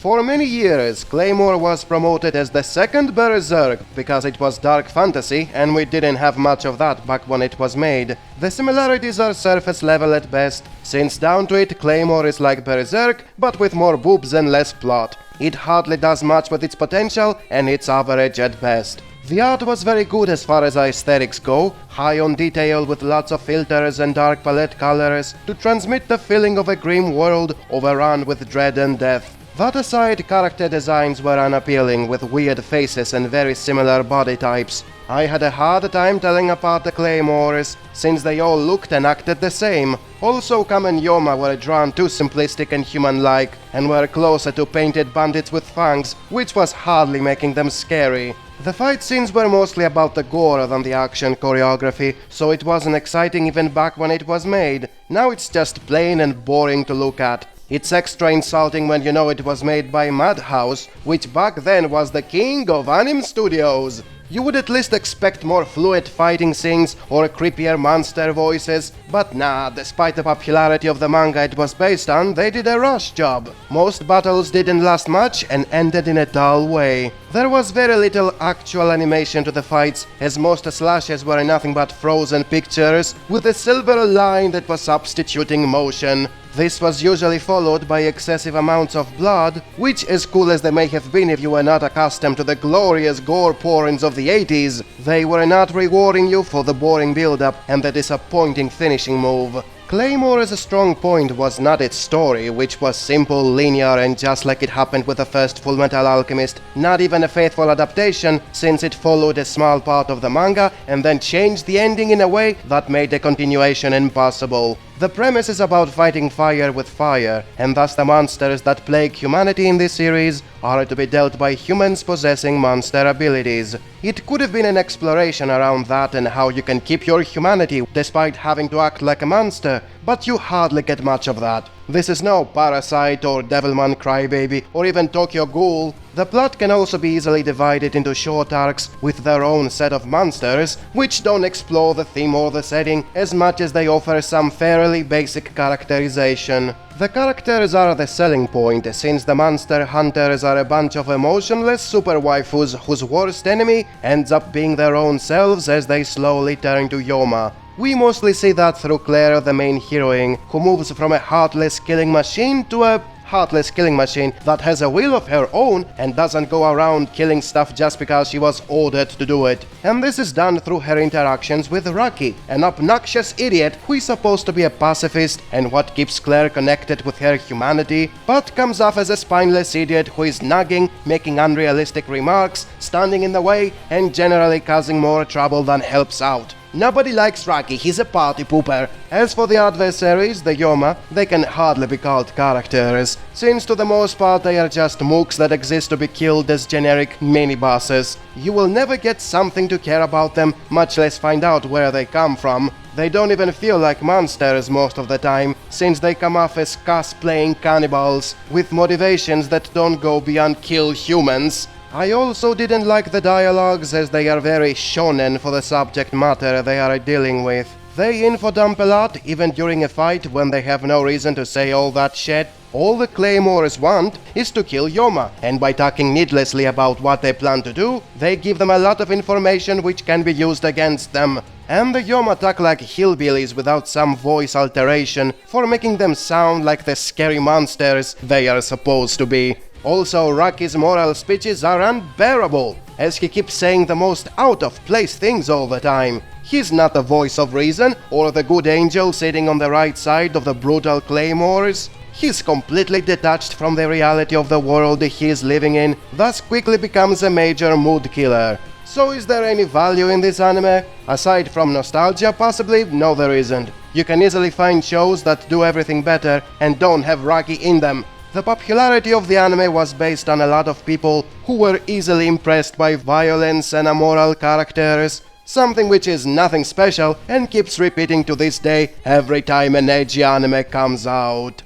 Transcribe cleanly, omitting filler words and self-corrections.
For many years, Claymore was promoted as the second Berserk because it was dark fantasy and we didn't have much of that back when it was made. The similarities are surface level at best, since down to it Claymore is like Berserk but with more boobs and less plot. It hardly does much with its potential and it's average at best. The art was very good as far as aesthetics go, high on detail with lots of filters and dark palette colors to transmit the feeling of a grim world overrun with dread and death. That aside, character designs were unappealing with weird faces and very similar body types. I had a hard time telling apart the Claymores, since they all looked and acted the same. Also, Kam and Yoma were drawn too simplistic and human-like, and were closer to painted bandits with fangs, which was hardly making them scary. The fight scenes were mostly about the gore than the action choreography, so it wasn't exciting even back when it was made. Now it's just plain and boring to look at. It's extra insulting when you know it was made by Madhouse, which back then was the king of anime studios. You would at least expect more fluid fighting scenes or creepier monster voices, but nah, despite the popularity of the manga it was based on, they did a rush job. Most battles didn't last much and ended in a dull way. There was very little actual animation to the fights, as most slashes were nothing but frozen pictures with a silver line that was substituting motion. This was usually followed by excessive amounts of blood, which, as cool as they may have been if you were not accustomed to the glorious gore pourings of the 80s, they were not rewarding you for the boring build-up and the disappointing finishing move. Claymore's strong point was not its story, which was simple, linear, and just like it happened with the first Fullmetal Alchemist, not even a faithful adaptation, since it followed a small part of the manga and then changed the ending in a way that made a continuation impossible. The premise is about fighting fire with fire, and thus the monsters that plague humanity in this series are to be dealt by humans possessing monster abilities. It could have been an exploration around that and how you can keep your humanity despite having to act like a monster, but you hardly get much of that. This is no Parasite or Devilman Crybaby or even Tokyo Ghoul. The plot can also be easily divided into short arcs with their own set of monsters, which don't explore the theme or the setting as much as they offer some fairly basic characterization. The characters are the selling point, since the monster hunters are a bunch of emotionless super waifus whose worst enemy ends up being their own selves as they slowly turn to Yoma. We mostly see that through Claire, the main heroine, who moves from a heartless killing machine to a heartless killing machine that has a will of her own and doesn't go around killing stuff just because she was ordered to do it. And this is done through her interactions with Rocky, an obnoxious idiot who is supposed to be a pacifist and what keeps Claire connected with her humanity, but comes off as a spineless idiot who is nagging, making unrealistic remarks, standing in the way, and generally causing more trouble than helps out. Nobody likes Rocky, he's a party pooper. As for the adversaries, the Yoma, they can hardly be called characters, since to the most part they are just mooks that exist to be killed as generic mini-bosses. You will never get something to care about them, much less find out where they come from. They don't even feel like monsters most of the time, since they come off as cosplaying cannibals, with motivations that don't go beyond kill humans. I also didn't like the dialogues, as they are very shonen for the subject matter they are dealing with. They infodump a lot, even during a fight when they have no reason to say all that shit. All the Claymores want is to kill Yoma, and by talking needlessly about what they plan to do, they give them a lot of information which can be used against them. And the Yoma talk like hillbillies without some voice alteration for making them sound like the scary monsters they are supposed to be. Also, Rocky's moral speeches are unbearable, as he keeps saying the most out-of-place things all the time. He's not the voice of reason or the good angel sitting on the right side of the brutal Claymores. He's completely detached from the reality of the world he is living in, thus quickly becomes a major mood killer. So is there any value in this anime? Aside from nostalgia, possibly? No, there isn't. You can easily find shows that do everything better and don't have Rocky in them. The popularity of the anime was based on a lot of people who were easily impressed by violence and amoral characters, something which is nothing special and keeps repeating to this day every time an edgy anime comes out.